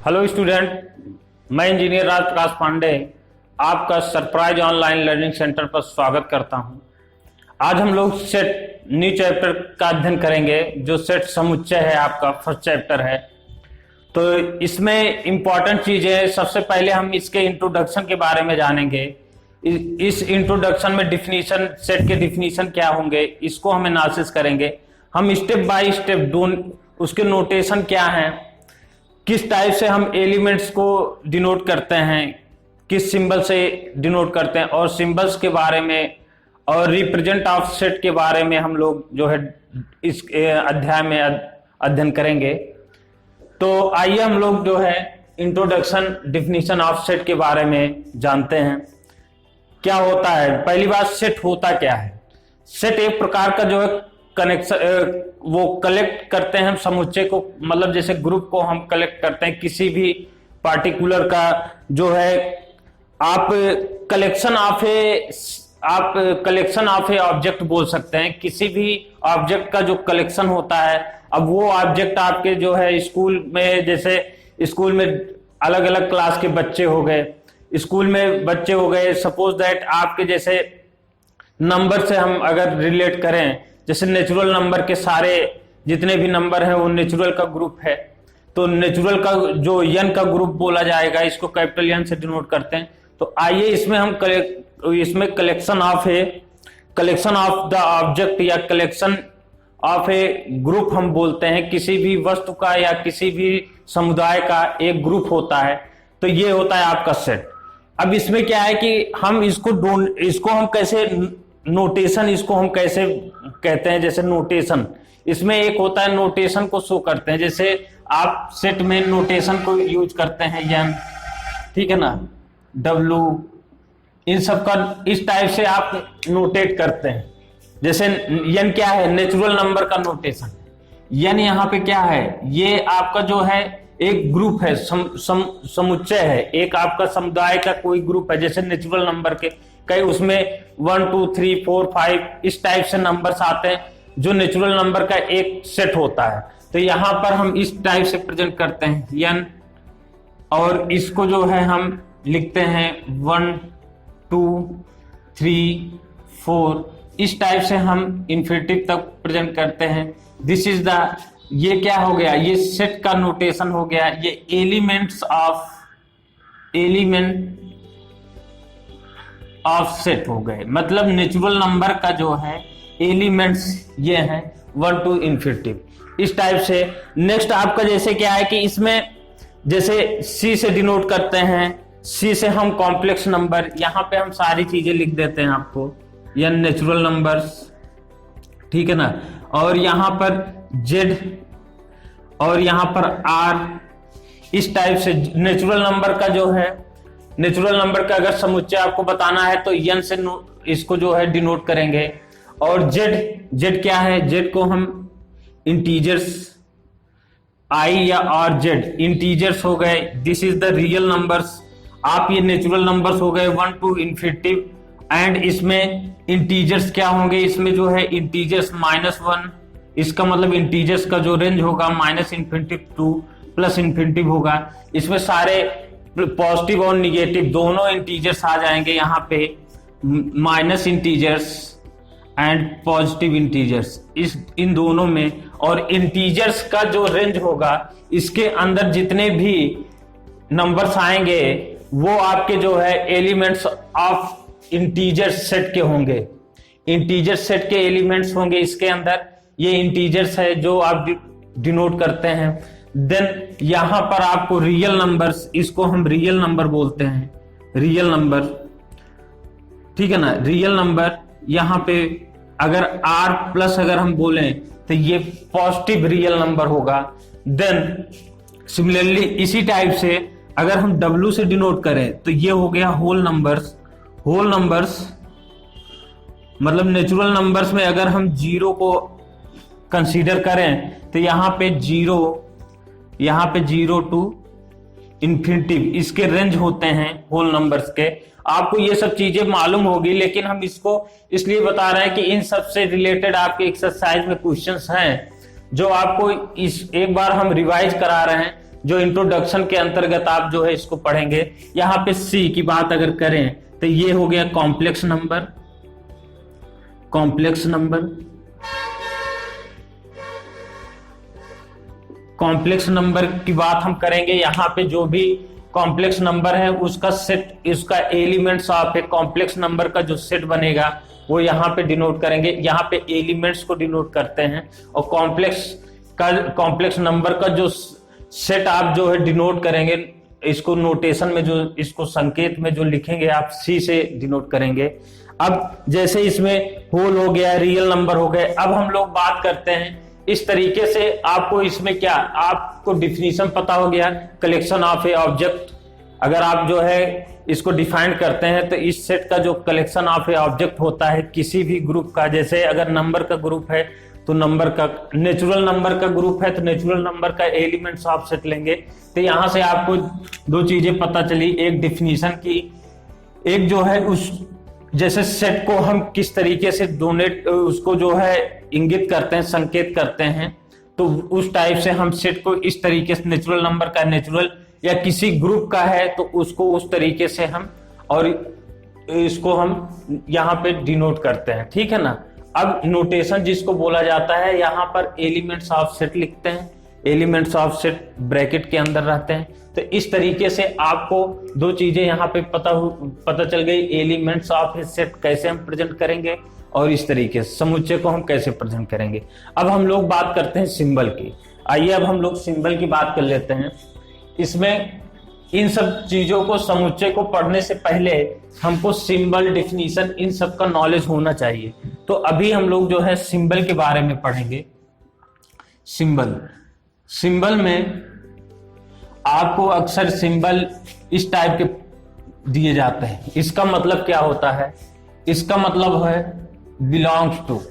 Hello student, मैं engineer Raj Prakash Pandey आपका surprise online learning centre पर स्वागत करता हूं। आज हम लोग सेट न्यू चैप्टर का अध्ययन करेंगे, जो सेट समुच्चय है, आपका फर्स्ट चैप्टर है। तो इसमें इंपॉर्टेंट चीजें, सबसे पहले हम इसके इंट्रोडक्शन के बारे में जानेंगे। इस इंट्रोडक्शन में डिफिनीशन, सेट के डिफिनीशन क्या होंगे, इसको हम एनालिसिस करेंगे। हम स्टेप बाय स्टेप उसके नोटेशन क्या हैं, किस टाइप से हम एलिमेंट्स को डिनोट करते हैं, किस सिंबल से डिनोट करते हैं, और सिंबल्स के बारे में और रिप्रेजेंट ऑफ सेट के बारे में हम लोग जो है इस अध्याय में अध्ययन करेंगे। तो आइए हम लोग जो है इंट्रोडक्शन डिफिनीशन ऑफ सेट के बारे में जानते हैं। क्या होता है, पहली बात सेट होता क्या है। सेट एक प्रकार का जो है कनेक्शन, वो कलेक्ट करते हैं हम समुच्चय को, मतलब जैसे ग्रुप को हम कलेक्ट करते हैं किसी भी पार्टिकुलर का जो है आप कलेक्शन ऑफ ए ऑब्जेक्ट बोल सकते हैं। किसी भी ऑब्जेक्ट का जो कलेक्शन होता है, अब वो ऑब्जेक्ट आपके जो है स्कूल में, जैसे स्कूल में अलग अलग क्लास के बच्चे हो गए, स्कूल में बच्चे हो गए, सपोज दैट आपके जैसे नंबर से हम अगर रिलेट करें, जैसे नेचुरल नंबर के सारे जितने भी नंबर हैं वो नेचुरल का ग्रुप है, तो नेचुरल का जो n का ग्रुप बोला जाएगा, इसको कैपिटल N से डिनोट करते हैं। तो आइए इसमें हम कलेक्शन ऑफ द ऑब्जेक्ट या कलेक्शन ऑफ ए ग्रुप हम बोलते हैं। किसी भी वस्तु का या किसी भी समुदाय का एक ग्रुप होता है, तो ये होता है आपका सेट। अब इसमें क्या है कि हम इसको हम कैसे नोटेशन, इसको हम कैसे कहते हैं, जैसे नोटेशन, इसमें एक होता है नोटेशन को शो करते हैं। जैसे आप सेट में नोटेशन को यूज करते हैं, n, ठीक है ना, w, इन सब का इस टाइप से आप नोटेट करते हैं। जैसे n क्या है, नेचुरल नंबर का नोटेशन। n यहाँ पे क्या है, ये आपका जो है एक ग्रुप है, समुच्चय है, एक आपका समुदाय का कोई ग्रुप है। जैसे नेचुरल नंबर के कई उसमें 1 2 3 4 5 इस टाइप से नंबर्स आते हैं, जो नेचुरल नंबर का एक सेट होता है। तो यहाँ पर हम इस टाइप से प्रेजेंट करते हैं n, और इसको जो है हम लिखते हैं 1 2 3 4, इस टाइप से हम इन्फिनिटिव तक प्रेजेंट करते हैं। दिस इज द, ये क्या हो गया, ये सेट का नोटेशन हो गया। ये एलिमेंट ऑफ सेट हो गए, मतलब नेचुरल नंबर का जो है एलिमेंट्स ये हैं 1 to इन्फिनिटिव, इस टाइप से। नेक्स्ट आपका जैसे क्या है कि इसमें जैसे C से डिनोट करते हैं, C से हम कॉम्प्लेक्स नंबर, यहाँ पे हम सारी चीजें लिख देते हैं आपको, या नेचुरल नंबर्स, ठीक है ना, और यहाँ पर Z और यहाँ पर R, इस टाइप से नेचुरल नंबर का जो है, नेचुरल नंबर का अगर समुच्चय आपको बताना है तो n से इसको जो है डिनोट करेंगे। और Z क्या है, Z को हम इंटीजर्स I या R, Z इंटीजर्स हो गए। This is the real numbers, आप ये नेचुरल नंबर्स हो गए 1 to इन्फिनिटिव। एंड इसमें इंटीजर्स क्या होंगे, इसमें जो है इंटीजर्स -1, इसका मतलब इंटीजर्स का जो रेंज होगा -इन्फिनिटिव टू +इन्फिनिटिव होगा। इसमें सारे पॉजिटिव और निगेटिव दोनों इंटीजर्स आ जाएंगे, यहाँ पे minus integers and positive integers, इन दोनों में। और इंटीजर्स का जो रेंज होगा, इसके अंदर जितने भी नंबर्स आएंगे वो आपके जो है एलिमेंट्स ऑफ इंटीजर सेट के होंगे। इंटीजर सेट के एलिमेंट्स होंगे इसके अंदर, ये इंटीजर्स है जो आप डिनोट करते हैं। देन यहां पर आपको रियल नंबर्स, इसको हम रियल नंबर बोलते हैं, रियल नंबर, ठीक है ना, रियल नंबर। यहां पे अगर R+ अगर हम बोलें तो ये पॉजिटिव रियल नंबर होगा। देन सिमिलरली इसी टाइप से अगर हम W से डिनोट करें तो ये हो गया होल नंबर्स। होल नंबर्स मतलब नेचुरल नंबर्स में अगर हम 0 को कंसीडर करें तो यहाँ पे 0 टू इन्फिनिटिव इसके रेंज होते हैं होल नंबर्स के। आपको ये सब चीजें मालूम होगी, लेकिन हम इसको इसलिए बता रहे हैं कि इन सब से रिलेटेड आपके एक्सरसाइज में क्वेश्चंस हैं जो आपको इस एक बार हम रिवाइज करा रहे हैं, जो इंट्रोडक्शन के अंतर्गत आप जो है इसको पढ़ेंगे। यहाँ पे सी की बात अगर करें तो ये हो गया complex number. Complex number, complex number की बात हम करेंगे। यहाँ पे जो भी कॉम्प्लेक्स नंबर है उसका सेट, इसका elements of a complex number का जो सेट बनेगा वो यहाँ पे डिनोट करेंगे। यहाँ पे एलिमेंट्स को डिनोट करते हैं और कॉम्प्लेक्स नंबर का जो सेट आप जो है डिनोट करेंगे, इसको नोटेशन में जो इसको संकेत में जो लिखेंगे आप सी से डिनोट करेंगे। अब जैसे इसमें होल हो गया, रियल नंबर हो गए, अब हम लोग बात करते हैं इस तरीके से। आपको इसमें क्या, आपको डिफिनीशन पता हो गया, कलेक्शन ऑफ ए ऑब्जेक्ट। अगर आप जो है इसको डिफाइन करते हैं तो इस सेट का जो कलेक्शन ऑफ ए ऑब्जेक्ट होता है किसी भी ग्रुप का, जैसे अगर नंबर का ग्रुप है तो नंबर का, नेचुरल नंबर का ग्रुप है तो नेचुरल नंबर का एलिमेंट्स ऑफ सेट लेंगे। तो यहां से आपको दो चीजें पता चली, एक डिफिनीशन की, एक जो है उस जैसे सेट को हम किस तरीके से डोनेट उसको जो है इंगित करते हैं, संकेत करते हैं, तो उस टाइप से हम सेट को इस तरीके से, नेचुरल नंबर का नेचुरल या किसी ग्रुप का है तो उसको उस तरीके से हम और इसको हम यहाँ पे डिनोट करते हैं, ठीक है ना। अब नोटेशन जिसको बोला जाता है, यहाँ पर एलिमेंट्स ऑफ सेट लिखते हैं, एलिमेंट्स ऑफ सेट ब्रैकेट के अंदर रहते हैं। तो इस तरीके से आपको दो चीजें यहाँ पे पता चल गई, एलिमेंट्स ऑफ ए सेट कैसे हम प्रेजेंट करेंगे और इस तरीके से समुच्चय को हम कैसे प्रेजेंट करेंगे। अब हम लोग बात करते हैं सिंबल की। आइए अब हम लोग सिंबल की बात कर लेते हैं। इसमें इन सब चीजों को, समुच्चय को पढ़ने से पहले हमको सिंबल, डिफिनीशन, इन सब का नॉलेज होना चाहिए। तो अभी हम लोग जो है सिंबल के बारे में पढ़ेंगे। सिंबल में आपको अक्सर सिंबल इस टाइप के दिए जाते हैं। इसका मतलब क्या होता है? इसका मतलब है बिलोंग्स टू।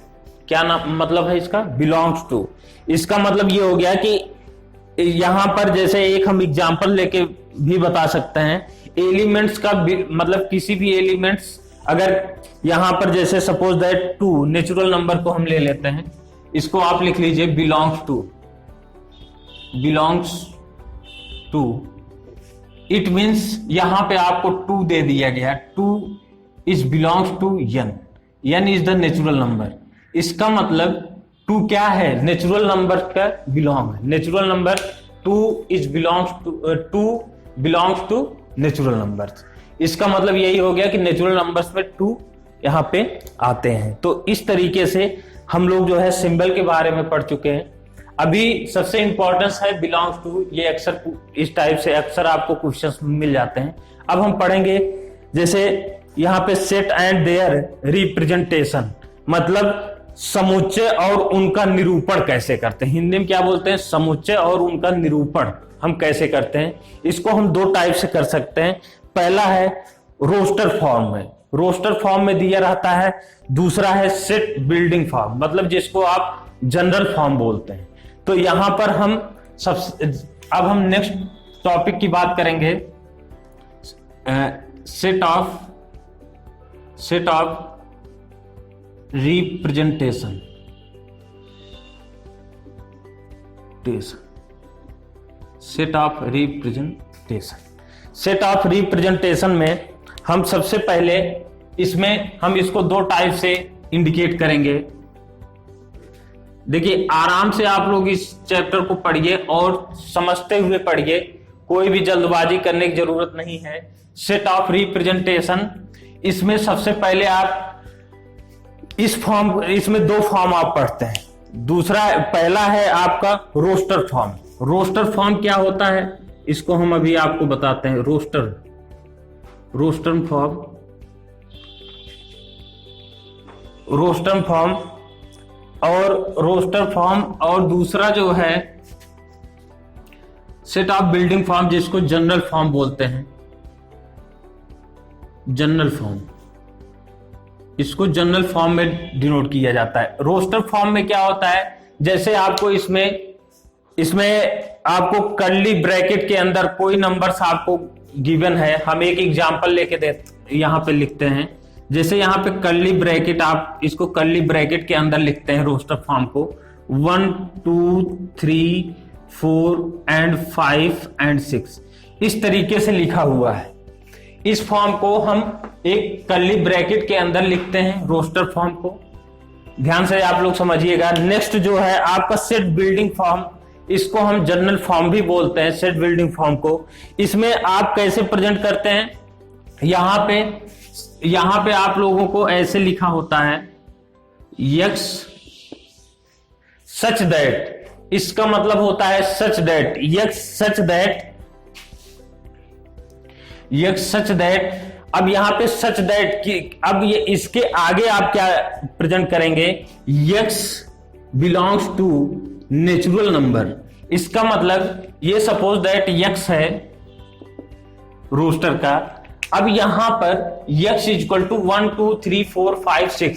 क्या मतलब है इसका? Belongs to. इसका मतलब ये हो गया कि यहां पर जैसे एक हम एग्जांपल लेके भी बता सकते हैं, एलिमेंट्स का मतलब किसी भी एलिमेंट्स, अगर यहां पर जैसे सपोज दैट 2 नेचुरल नंबर को हम ले लेते हैं, इसको आप लिख लीजिए बिलोंग्स टू। इट मींस यहां पे आपको 2 दे दिया गया, 2 is belongs to n is the natural number. इसका मतलब 2 क्या है? नेचुरल नंबर का बिलोंग है। Natural number 2 belongs to natural numbers. इसका मतलब यही हो गया कि नेचुरल नंबर्स में 2 यहाँ पे आते हैं। तो इस तरीके से हम लोग जो है सिंबल के बारे में पढ़ चुके हैं। अभी सबसे इंपॉर्टेंस है बिलोंग्स टू। ये अक्सर इस टाइप से अक्सर आपको क्वेश्चंस मिल जाते हैं। अब हम पढ़ेंगे जैसे यहाँ पे सेट एंड देयर रिप्रेजेंटेशन, मतलब समुच्चय और उनका निरूपण कैसे करते हैं। हिंदी में क्या बोलते हैं? समुच्चय और उनका निरूपण हम कैसे करते हैं। इसको हम 2 टाइप से कर सकते हैं। पहला है रोस्टर फॉर्म में दिया रहता है। दूसरा है सेट बिल्डिंग फॉर्म, मतलब जिसको आप जनरल फॉर्म बोलते हैं। तो यहां पर अब हम नेक्स्ट टॉपिक की बात करेंगे, set of representation. Set of representation में हम सबसे पहले इसमें हम इसको 2 टाइप से इंडिकेट करेंगे। देखिए आराम से आप लोग इस चैप्टर को पढ़िए और समझते हुए पढ़िए, कोई भी जल्दबाजी करने की जरूरत नहीं है। सेट ऑफ रिप्रेजेंटेशन, इसमें सबसे पहले आप इसमें 2 फॉर्म आप पढ़ते हैं। पहला है आपका रोस्टर फॉर्म। रोस्टर फॉर्म क्या होता है इसको हम अभी आपको बताते हैं। रोस्टर फॉर्म और दूसरा जो है सेट ऑफ बिल्डिंग फॉर्म, जिसको जनरल फॉर्म बोलते हैं। इसको जनरल फॉर्म में डिनोट किया जाता है। रोस्टर फॉर्म में क्या होता है, जैसे आपको इसमें आपको कर्ली ब्रैकेट के अंदर कोई नंबर्स आपको गिवन है। हम एक एग्जांपल लेके यहाँ पे लिखते हैं। जैसे यहाँ पे कर्ली ब्रैकेट, आप इसको कर्ली ब्रैकेट के अंदर लिखते हैं रोस्टर फॉर्म को। 1 2 3 4 and 5 and 6 इस तरीके से लिखा हुआ है। इस फॉर्म को हम एक कर्ली ब्रैकेट के अंदर लिखते हैं, रोस्टर फॉर्म को। ध्यान से आप लोग समझिएगा। नेक्स्ट जो है आपका सेट बिल्डिंग फॉर्म, इसको हम जनरल फॉर्म भी बोलते हैं, सेट बिल्डिंग फॉर्म को। इसमें आप कैसे प्रेजेंट करते हैं, यहां पे आप लोगों को ऐसे लिखा होता है x सच दैट, इसका मतलब होता है सच दैट, x सच दैट। अब यहां पे सच दैट की, अब ये इसके आगे आप क्या प्रेजेंट करेंगे, x belongs to natural number. इसका मतलब ये सपोज दैट x है रोस्टर का। अब यहां पर x इक्वल टू 1 2 3 4 5 6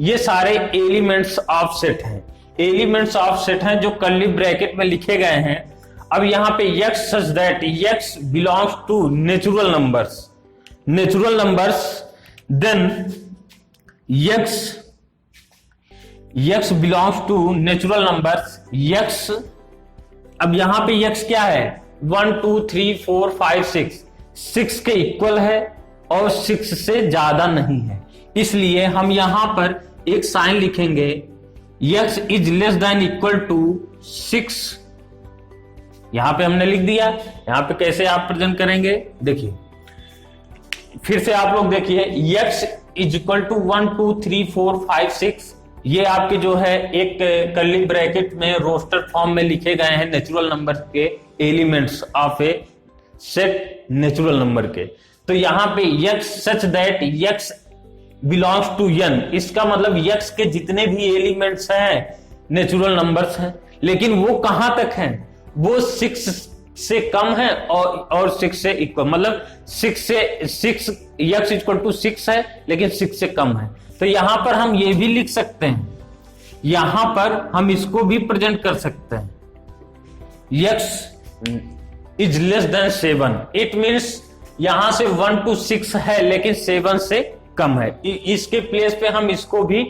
ये सारे एलिमेंट्स ऑफ सेट हैं, एलिमेंट्स ऑफ सेट हैं जो कर्ली ब्रैकेट में लिखे गए हैं। अब यहां पे x such that x belongs to natural numbers, then x belongs to natural numbers, x अब यहां पे x क्या है, 1 2 3 4 5 6 के इक्वल है और 6 से ज्यादा नहीं है। इसलिए हम यहां पर एक साइन लिखेंगे, x is less than equal to 6। यहां पे हमने लिख दिया। यहां पे कैसे आप प्रेजेंट करेंगे, देखिए फिर से आप लोग देखिए, x इज इक्वल टू 1 2 3 4 5 6 ये आपके जो है एक कर्ली ब्रैकेट में रोस्टर फॉर्म में लिखे गए हैं नेचुरल नंबर के elements of a set natural number के। तो यहां पे x such that x belongs to n, इसका मतलब x के जितने भी एलिमेंट्स हैं नेचुरल नंबर्स हैं, लेकिन वो कहां तक हैं, वो 6 से कम है और 6 से इक्वल, मतलब 6 x इक्वल टू 6 है लेकिन 6 से कम है। तो यहां पर हम ये भी लिख सकते हैं, यहां पर हम इसको भी प्रेजेंट कर सकते हैं, x is less then 7। It means यहां से 1 to 6 है लेकिन 7 से कम है। इसके प्लेस पे हम इसको भी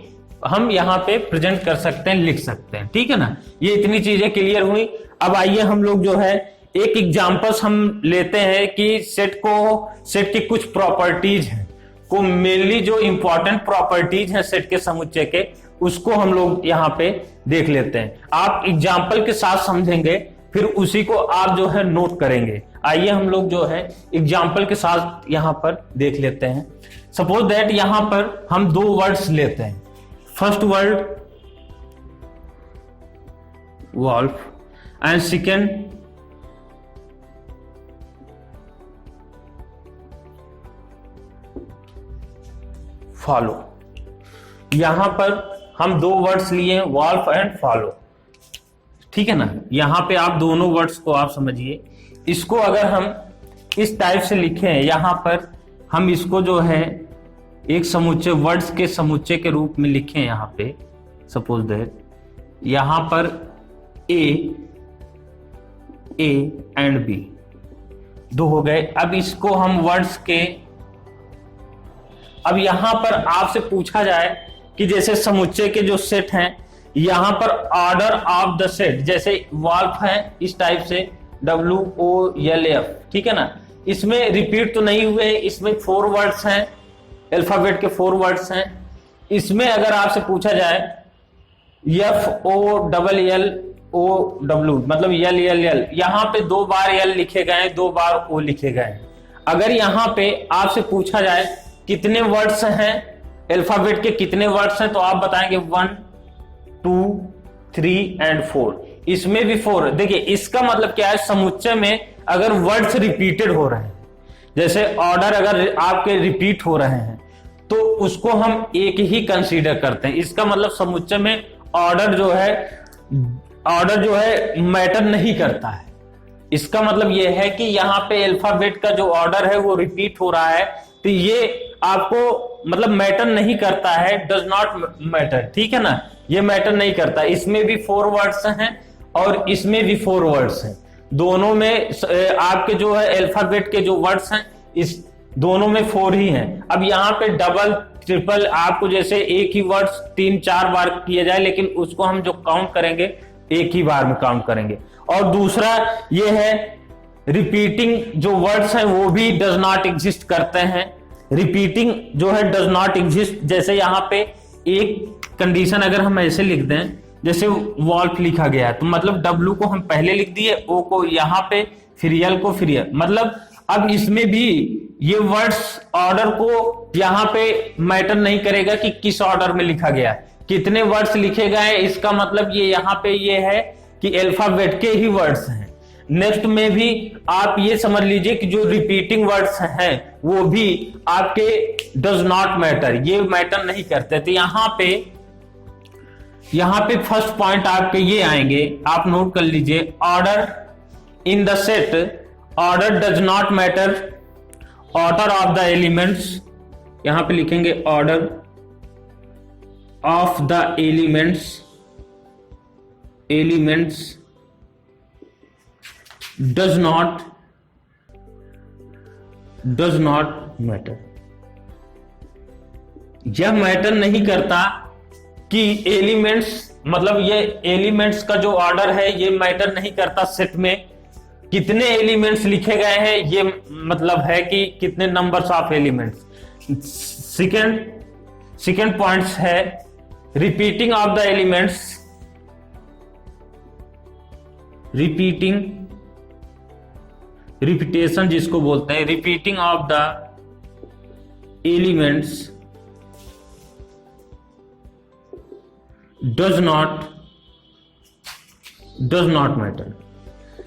हम यहां पे प्रेजेंट कर सकते हैं, लिख सकते हैं। ठीक है ना, ये इतनी चीजें क्लियर हुई। अब आइए हम लोग जो है एक एग्जांपल्स हम लेते हैं कि सेट की कुछ प्रॉपर्टीज हैं, को मेनली जो इंपॉर्टेंट प्रॉपर्टीज हैं सेट के समुच्चय के, उसको हम लोग यहां पे देख लेते हैं। आप एग्जांपल के साथ समझेंगे, फिर उसी को आप जो है नोट करेंगे। आइए हम लोग जो है एग्जांपल के साथ यहां पर देख लेते हैं। सपोज दैट यहां पर हम 2 वर्ड्स लेते हैं। First word wolf and second follow. यहां पर हम 2 वर्ड्स लिए हैं, वॉल्फ एंड फॉलो। ठीक है ना, यहां पे आप दोनों वर्ड्स को आप समझिए। इसको अगर हम इस टाइप से लिखें, यहां पर हम इसको जो है एक समुच्चय, वर्ड्स के समुच्चय के रूप में लिखें। यहां पे सपोज दैट यहां पर ए एंड बी 2 हो गए। अब इसको हम वर्ड्स के, अब यहां पर आपसे पूछा जाए कि जैसे समुच्चय के जो सेट हैं, यहां पर ऑर्डर ऑफ द सेट, जैसे वॉल्फ है इस टाइप से WOLF, ठीक है ना, इसमें रिपीट तो नहीं हुए, इसमें 4 वर्ड्स हैं, अल्फाबेट के 4 वर्ड्स हैं। इसमें अगर आपसे पूछा जाए FOLLOW मतलब LLL, यहां पे 2 बार L लिखे गए, 2 बार O लिखे गए। अगर यहां पे आपसे पूछा जाए कितने वर्ड्स हैं, अल्फाबेट के कितने वर्ड्स हैं, तो आप बताएंगे 1 2 3 एंड 4। इसमें भी 4। देखिए इसका मतलब क्या है, समुच्चय में अगर वर्ड्स रिपीटेड हो रहे हैं, जैसे ऑर्डर अगर आपके रिपीट हो रहे हैं, तो उसको हम एक ही कंसीडर करते हैं। इसका मतलब समुच्चय में ऑर्डर जो है मैटर नहीं करता है। इसका मतलब यह है कि यहां पे अल्फाबेट का जो ऑर्डर है वो रिपीट हो रहा है, तो ये आपको मतलब मैटर नहीं करता है, डज नॉट मैटर। ठीक है ना, ये मैटर नहीं करता। इसमें भी 4 वर्ड्स हैं और इसमें भी 4 वर्ड्स हैं। दोनों में आपके जो है अल्फाबेट के जो वर्ड्स हैं, इस दोनों में 4 ही हैं। अब यहाँ पे डबल ट्रिपल आपको जैसे एक ही वर्ड्स 3-4 बार किया जाए, लेकिन उसको हम जो काउंट करेंगे एक ही बार में काउंट करेंगे। और दूसरा ये है रिपीटिंग जो वर्ड्स हैं वो भी डज नॉट एग्जिस्ट करते हैं। रिपीटिंग जो है डज नॉट एग्जिस्ट, जैसे यहाँ पे एक कंडीशन अगर हम ऐसे लिख दें, जैसे वॉल्फ लिखा गया है तो मतलब W को हम पहले लिख दिए, O को यहाँ पे, फिर L को फिर L, मतलब अब इसमें भी ये वर्ड्स ऑर्डर को यहाँ पे मैटर नहीं करेगा कि किस ऑर्डर में लिखा गया है, कितने वर्ड्स लिखे गए, इसका मतलब ये यहाँ पे ये है कि अल्फाबेट के ही वर्ड्स हैं। नेक्स्ट में भी आप ये समझ लीजिए कि जो रिपीटिंग वर्ड्स हैं वो भी आपके डज नॉट मैटर, ये मैटर नहीं करते। तो यहाँ पे फर्स्ट पॉइंट आपके ये आएंगे, आप नोट कर लीजिए, order in the set, order does not matter, order of the elements, यहां पे लिखेंगे order of the elements does not matter. यह मैटर नहीं करता कि एलिमेंट्स, मतलब ये एलिमेंट्स का जो ऑर्डर है ये मैटर नहीं करता सेट में कितने एलिमेंट्स लिखे गए हैं, ये मतलब है कि कितने numbers of elements. Second points है repeating of the elements, repetition जिसको बोलते हैं, repeating of the elements does not matter.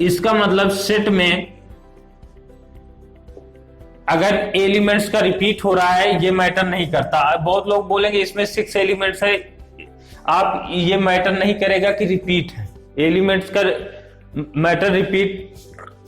इसका मतलब सेट में अगर एलिमेंट्स का रिपीट हो रहा है ये मैटर नहीं करता। बहुत लोग बोलेंगे इसमें 6 एलिमेंट्स है, आप ये मैटर नहीं करेगा कि रिपीट है, एलिमेंट्स का मैटर रिपीट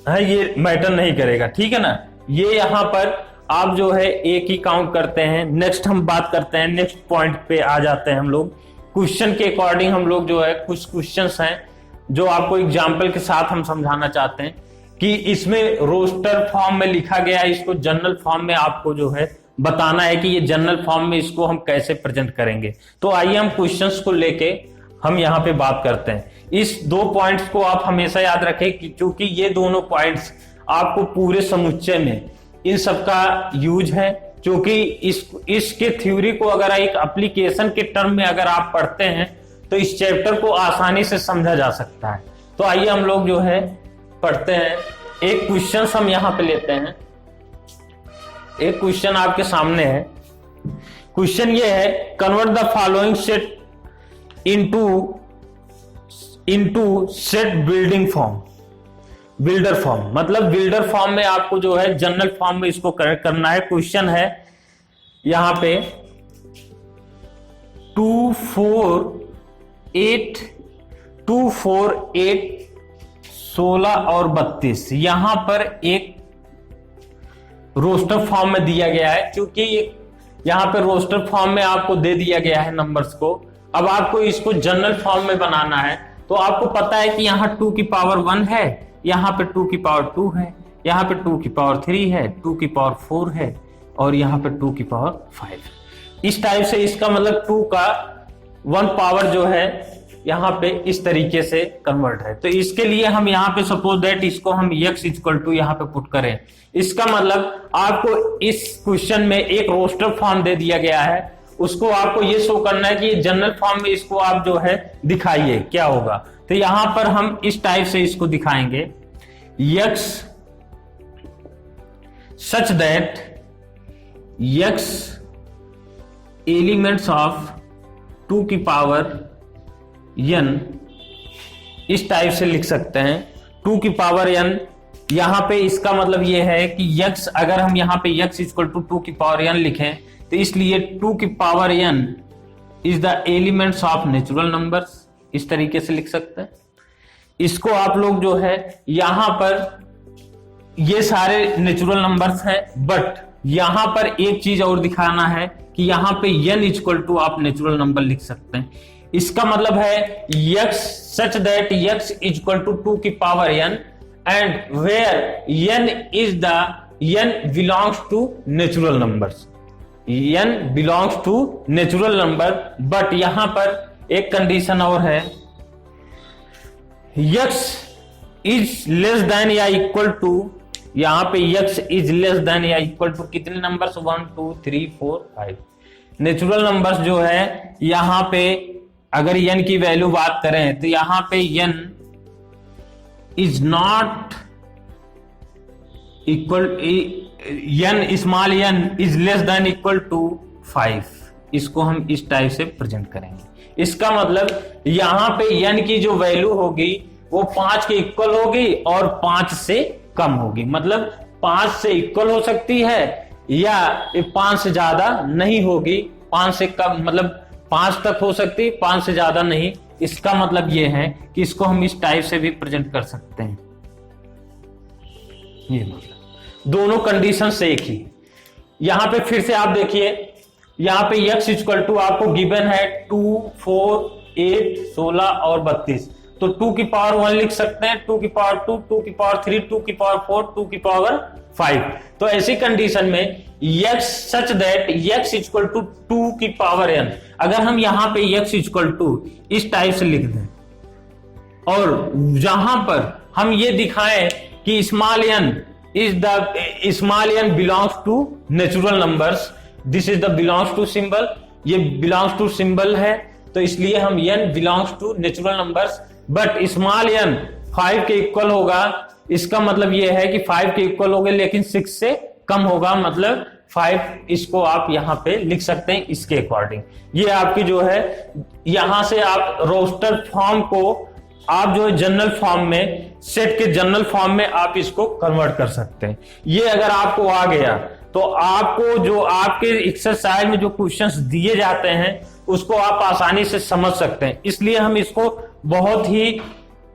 है ये मैटर नहीं करेगा, ठीक है ना। ये यहां पर आप जो है एक ही काउंट करते हैं। नेक्स्ट हम बात करते हैं, नेक्स्ट पॉइंट पे आ जाते हैं हम लोग। क्वेश्चन के अकॉर्डिंग हम लोग जो है कुछ क्वेश्चंस हैं जो आपको एग्जाम्पल के साथ हम समझाना चाहते हैं कि इसमें रोस्टर फॉर्म में लिखा गया है, इसको जनरल फॉर्म में आपको जो है बताना है कि ये जनरल फॉर्म में इसको हम कैसे प्रेजेंट करेंगे। तो आइए हम क्वेश्चंस को लेके हम यहाँ पे बात करते हैं। इस 2 पॉइंट्स को आप हमेशा याद रखें कि क्योंकि ये दोनों पॉइंट्स आपको पूरे समुच्चय में इन सबका यूज है, क्योंकि इसके थ्योरी को अगर एक एप्लीकेशन के टर्म में अगर आप पढ़ते हैं तो इस चैप्टर को आसानी से समझा जा सकता है। तो आइए हम लोग जो है पढ़ते हैं। एक क्वेश्चन हम यहां पे लेते हैं, एक क्वेश्चन आपके सामने है। क्वेश्चन ये है, convert the following set into set builder form, मतलब बिल्डर फॉर्म में आपको जो है जनरल फॉर्म में इसको करेक्ट करना है। क्वेश्चन है यहां पे 2 4 8 16 और 32 यहां पर एक रोस्टर फॉर्म में दिया गया है। क्योंकि यहां पर रोस्टर फॉर्म में आपको दे दिया गया है नंबर्स को, अब आपको इसको जनरल फॉर्म में बनाना है। तो आपको पता है कि यहां 2 की पावर 1 है, यहां पे 2 की पावर 2 है, यहां पे 2 की पावर 3 है, 2 की पावर 4 है और यहां पे 2 की पावर 5। इस टाइप से इसका मतलब 2 का 1 पावर जो है यहां पे इस तरीके से कन्वर्ट है। तो इसके लिए हम यहां पे सपोज दैट इसको हम x इक्वल टू यहां पे पुट करें, इसका मतलब आपको इस क्वेश्चन में एक रोस्टर फॉर्म दे दिया गया है, उसको आपको ये शो करना है कि जनरल फॉर्म में इसको आप जो है दिखाइए क्या होगा। तो यहां पर हम इस टाइप से इसको दिखाएंगे, x such that x elements of 2 की पावर n, इस टाइप से लिख सकते हैं। 2 की पावर n, यहां पे इसका मतलब ये है कि x, अगर हम यहां पे x इक्वल टू 2 की पावर n लिखें तो इसलिए 2 की power n is the elements of natural numbers, इस तरीके से लिख सकते हैं। इसको आप लोग जो है यहां पर ये सारे नेचुरल नंबर्स हैं, बट यहां पर एक चीज और दिखाना है कि यहां पे n इक्वल टू आप नेचुरल नंबर लिख सकते हैं। इसका मतलब है x such that x equal to 2 की power n and where n belongs to natural numbers, n belongs to natural number. But यहां पर एक कंडीशन और है, x इज लेस देन या इक्वल टू, यहाँ पे x इज लेस देन या इक्वल टू कितने नंबर्स, 1 2 3 4 5 नेचुरल नंबर्स जो है यहाँ पे अगर n की वैल्यू बात करें तो यहाँ पे n is not equal, n small n is less than equal to 5, इसको हम इस टाइप से प्रेजेंट करेंगे। इसका मतलब यहाँ पे n की जो वैल्यू होगी वो 5 के इक्वल होगी और 5 से कम होगी, मतलब 5 से इक्वल हो सकती है या 5 से ज्यादा नहीं होगी, 5 से कम मतलब 5 तक हो सकती, 5 से ज्यादा नहीं। इसका मतलब ये है कि इसको हम इस टाइप से भी प्रेजेंट कर सकते हैं। ये मतलब दोनों कंडीशन से एक ही। यहां पे फिर से आप देखिए, यहां पे x इक्वल टू आपको गिवन है 2 4 8 16 और 32, तो 2 की पावर 1 लिख सकते हैं, 2 की पावर 2, 2 की पावर 3, 2 की पावर 4, 2 की पावर 5। तो ऐसी कंडीशन में x such that x equal to 2 की पावर n, अगर हम यहां पे x इक्वल टू इस टाइप से लिख दें और जहां पर हम ये दिखाएं कि small n is the small n belongs to natural numbers, this is the belongs to symbol, ये बिलोंग्स टू सिंबल है, तो इसलिए हम n belongs to natural numbers, but small n 5 के इक्वल होगा। इसका मतलब ये है कि 5 के इक्वल होगा लेकिन 6 से कम होगा, मतलब 5, इसको आप यहां पे लिख सकते हैं इसके अकॉर्डिंग। ये आपकी जो है यहां से आप रोस्टर फॉर्म को आप जो है जनरल फॉर्म में, सेट के जनरल फॉर्म में आप इसको कन्वर्ट कर सकते हैं। ये अगर आपको आ गया तो आपको जो आपके एक्सरसाइज में जो क्वेश्चंस दिए जाते हैं उसको आप आसानी से समझ सकते हैं। इसलिए हम इसको बहुत ही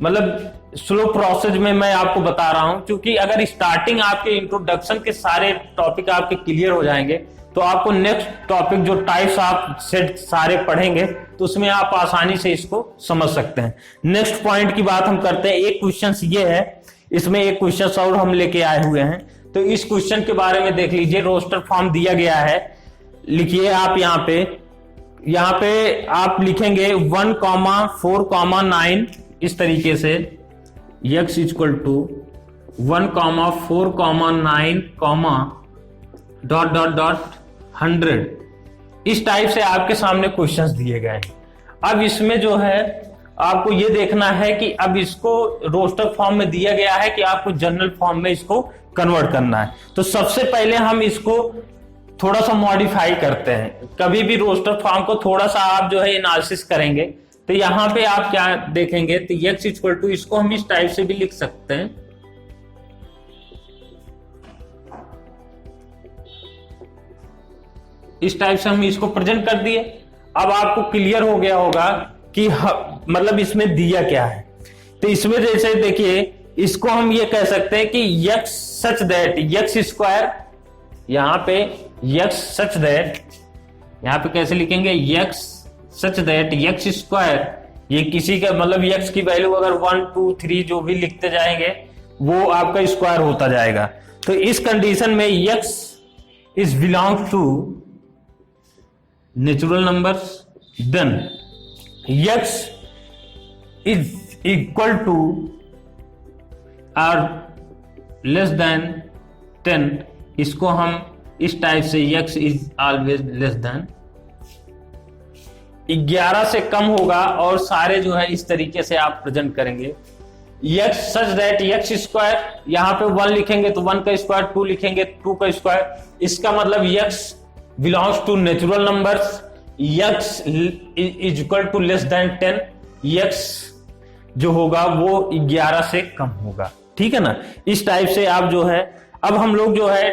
मतलब स्लो प्रोसेस में मैं आपको बता रहा हूं, क्योंकि अगर स्टार्टिंग आपके इंट्रोडक्शन के सारे टॉपिक आपके क्लियर हो जाएंगे तो आपको नेक्स्ट टॉपिक जो टाइप्स आप सेट सारे पढ़ेंगे तो उसमें आप आसानी से इसको समझ सकते हैं। नेक्स्ट पॉइंट की बात हम करते हैं। एक क्वेश्चन ये है, इसमें एक क्वेश्चन और हम लेके आए हुए हैं, तो इस क्वेश्चन के बारे में देख लीजिए। रोस्टर फॉर्म दिया गया है, लिखिए आप यहाँ पे आप लिखेंगे 1, 4, 9 इस तरीके से, x equal to 1, 4, 9, dot dot dot 100, इस टाइप से आपके सामने क्वेश्चंस दिए गए हैं। अब इसमें जो है आपको ये देखना है कि अब इसको रोस्टर फॉर्म में दिया गया है कि आपको जनरल फॉर्म में इसको कन्वर्ट करना है। तो सबसे पहले हम इसको थोड़ा सा मॉडिफाई करते हैं। कभी भी रोस्टर फॉर्म को थोड़ा सा आप जो है एनालिसिस करेंगे तो यहां पे आप क्या देखेंगे, तो x इक्वल टू इसको हम इस टाइप से भी लिख सकते हैं, इस टाइप से हम इसको प्रेजेंट कर दिए। अब आपको क्लियर हो गया होगा कि मतलब इसमें दिया क्या है। तो इसमें जैसे देखिए, इसको हम ये कह सकते हैं कि x such that x square, यहां पे x सच दैट, यहां पे कैसे लिखेंगे, x such that x square, ये किसी का मतलब x की वैल्यू अगर 1 2 3 जो भी लिखते जाएंगे वो आपका स्क्वायर होता जाएगा। तो इस कंडीशन में x is belong to natural numbers, then x is equal to और लेस देन 10, इसको हम इस टाइप से x is always less than 11 से कम होगा, और सारे जो है इस तरीके से आप प्रेजेंट करेंगे। x such that x square, यहां पे 1 लिखेंगे तो 1 का स्क्वायर, 2 लिखेंगे 2 का स्क्वायर, इसका मतलब x belongs to natural numbers, x is equal to less than 10, x जो होगा वो 11 से कम होगा। ठीक है ना, इस टाइप से आप जो है, अब हम लोग जो है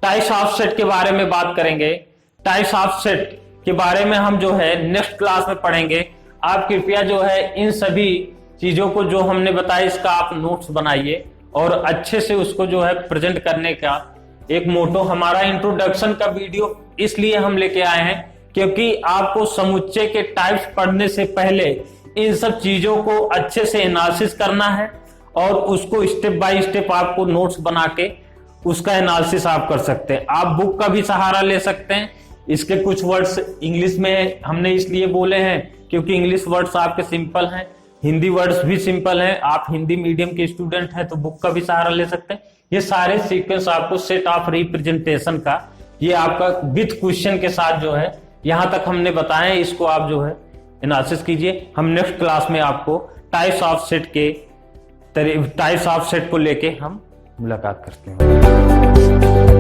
टाइप्स ऑफ सेट के बारे में बात करेंगे। टाइप्स ऑफ सेट के बारे में हम जो है नेक्स्ट क्लास में पढ़ेंगे। आप कृपया जो है इन सभी चीजों को जो हमने बताया इसका आप नोट्स बनाइए और अच्छे से उसको जो है प्रेजेंट करने का एक मोटो। हमारा इंट्रोडक्शन का वीडियो इसलिए हम लेके आए हैं क्योंकि आपको समुच्चय के टाइप्स पढ़ने से पहले इन सब चीजों को अच्छे से एनालिसिस करना है और उसको स्टेप बाय स्टेप आपको नोट्स बना के उसका एनालिसिस आप कर सकते हैं। आप बुक का भी सहारा ले सकते हैं। इसके कुछ वर्ड्स इंग्लिश में हमने इसलिए बोले हैं क्योंकि इंग्लिश वर्ड्स आपके सिंपल हैं, हिंदी वर्ड्स भी सिंपल हैं, आप हिंदी मीडियम के स्टूडेंट हैं तो बुक का भी सहारा ले सकते हैं। ये सारे सीक्वेंस आपको सेट ऑफ रिप्रेजेंटेशन का, ये आपका विथ क्वेश्चन के साथ जो है यहां तक हमने बताया, इसको आप जो है एनालिसिस कीजिए। हम नेक्स्ट क्लास में आपको टाइप्स ऑफ सेट को लेके हम मुलाकात करते हैं।